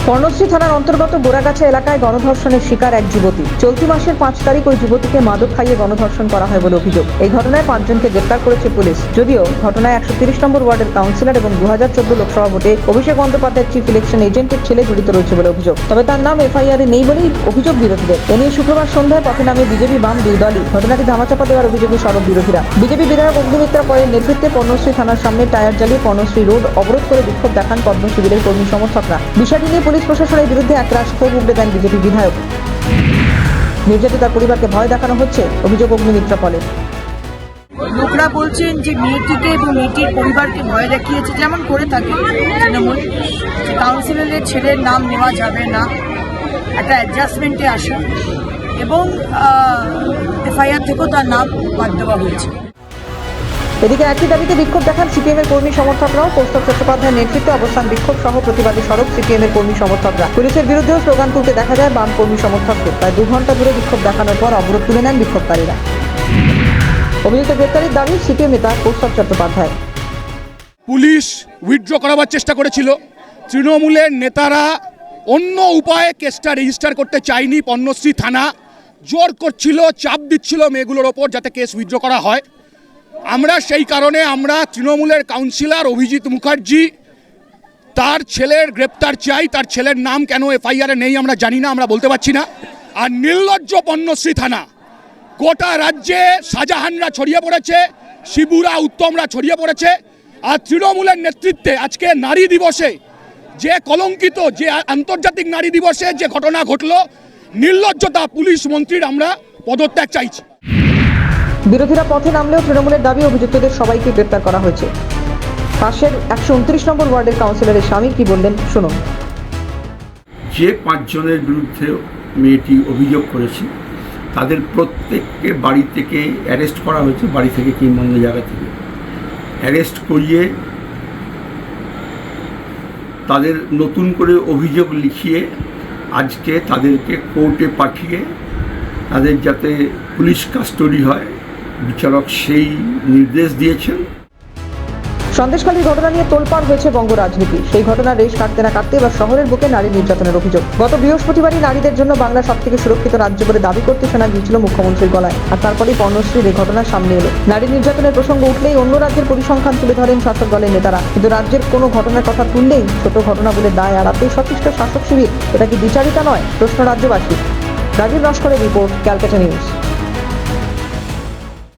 কর্ণশ্রী থানার অন্তর্গত গোড়াগাছা এলাকায় গণধর্ষণের শিকার এক যুবতী। চলতি মাসের 5 তারিখ ওই যুবতীকে মাদক খাইয়ে গণধর্ষণ করা হয় বলে অভিযোগ। এই ঘটনায় 5 জনকে গ্রেপ্তার করেছে পুলিশ। যদিও ঘটনায় 130 নম্বর ওয়ার্ডের কাউন্সিলর এবং 2014 লোকসভা ভোটে অভিষেক বন্দ্যোপাধ্যায়ের চিফ ইলেকশন এজেন্টের ছেলে জড়িত রয়েছে বলে অভিযোগ। তবে তার নাম এফআইআর নেই বলেই অভিযোগ বিরোধীদের। এ নিয়ে শুক্রবার সন্ধ্যায় পথে নামে বিজেপি বাম দুই দলই। ঘটনাটি ধামাচাপা দেওয়ার অভিযোগে সরব বিরোধীরা। বিজেপি বিধায়ক অগ্নিমিত্রা পয়ের নেতৃত্বে কর্ণশ্রী থানার সামনে টায়ার জ্বালিয়ে কর্ণশ্রী রোড অবরোধ করে বিক্ষোভ দেখান পদ্ম শিবিরের কর্মী সমর্থকরা। বিষয়টি নিয়ে পুলিশ প্রশাসনের বিরুদ্ধে একরাশ ক্ষোভ উগড়ে দেন বিজেপি বিধায়ক। নির্যাতিতার পরিবারকে ভয় দেখানো হচ্ছে, অভিযোগ অগ্নিমিত্রা পলের। লোকরা বলছেন যে মেয়েটিকে এবং মেয়েটির পরিবারকে ভয় দেখিয়েছে, যেমন করে থাকে তৃণমূল। কাউন্সিলরের ছেলের নাম নেওয়া যাবে না, একটা অ্যাডজাস্টমেন্টে আসে এবং এফআইআর থেকেও তার নাম বাদ দেওয়া হয়েছে। এদিকে একই দাবিতে বিক্ষোভ দেখান সিপিএম এর কর্মী সমর্থকরাও। কৌস্তব চট্টোপাধ্যায়ের নেতৃত্বে অবস্থান বিক্ষোভ সহ প্রতিবাদী সড়ক সিপিএম এর কর্মী সমর্থকরা। পুলিশের বিরুদ্ধেও স্লোগান তুলতে দেখা যায় বাম কর্মী সমর্থকদের। প্রায় 2 ঘন্টা ধরে বিক্ষোভ দেখানোর পর অবরোধ তুলে নেন বিক্ষোভকারীরা। অভিযুক্ত গ্রেপ্তারের দাবি সিপিএম নেতা কৌস্তব চট্টোপাধ্যায়। পুলিশ উইথড্র করাবার চেষ্টা করেছিল। তৃণমূলের নেতারা অন্য উপায়ে কেসটা রেজিস্টার করতে চায়নি। কর্ণশ্রী থানা জোর করছিল, চাপ দিচ্ছিল মেয়েগুলোর ওপর যাতে কেস উইথড্র করা হয়। আমরা সেই কারণে তৃণমূলের কাউন্সিলর অভিজিৎ মুখার্জি তার ছেলের গ্রেপ্তার চাই। তার ছেলের নাম কেন এফআইআরে নেই আমরা জানি না, আমরা বলতে পারছি না। আর নির্লজ্জ কর্ণশ্রী থানা, গোটা রাজ্যে শাহজাহানরা ছড়িয়ে পড়েছে, শিবুরা উত্তমরা ছড়িয়ে পড়েছে। আর তৃণমূলের নেতৃত্বে আজকে নারী দিবসে যে কলঙ্কিত, যে আন্তর্জাতিক নারী দিবসে যে ঘটনা ঘটল, নির্লজ্জতা পুলিশ মন্ত্রীর আমরা পদত্যাগ চাইছি। বিরোধীরা পথে নামলেও তৃণমূলের দাবি অভিযুক্তদের সবাইকে গ্রেপ্তার করা হয়েছে। পাশের 129 নম্বর ওয়ার্ডের কাউন্সিলরের স্বামী কি বললেন শুনুন। যে 5 জনের বিরুদ্ধে মেয়েটি অভিযোগ করেছে তাদের প্রত্যেককে বাড়ি থেকে অ্যারেস্ট করা হয়েছে, বাড়ি থেকে কিংবা অন্য জায়গা থেকে অ্যারেস্ট করিয়ে তাদের নতুন করে অভিযোগ লিখিয়ে আজকে তাদেরকে কোর্টে পাঠিয়ে তাদের যাতে পুলিশ কাস্টডি হয়, বিচারক সেই নির্দেশ দিয়েছেন। সন্দেশখালীর ঘটনা নিয়ে তোলপাড় হয়েছে বঙ্গ রাজনীতি। সেই ঘটনার রেশ কাটতে না কাটতে এবার শহরের বুকে নারী নির্যাতনের অভিযোগ। গত বৃহস্পতিবারই নারীদের জন্য বাংলা সবথেকে সুরক্ষিত রাজ্য বলে দাবি করতে শোনা গিয়েছিল মুখ্যমন্ত্রীর গলায়। আর তারপরেই কর্ণশ্রীর এই ঘটনার সামনে এলো। নারী নির্যাতনের প্রসঙ্গ উঠলেই অন্য রাজ্যের পরিসংখ্যান তুলে ধরেন শাসক দলের নেতারা। কিন্তু রাজ্যের কোনো ঘটনার কথা তুললেই ছোট ঘটনা বলে দায় এড়াতেই সচেষ্ট শাসক শিবির। এটা কি বিচারিতা নয়, প্রশ্ন রাজ্যবাসী। রাজীব নস্করের রিপোর্ট, ক্যালকাটা নিউজ।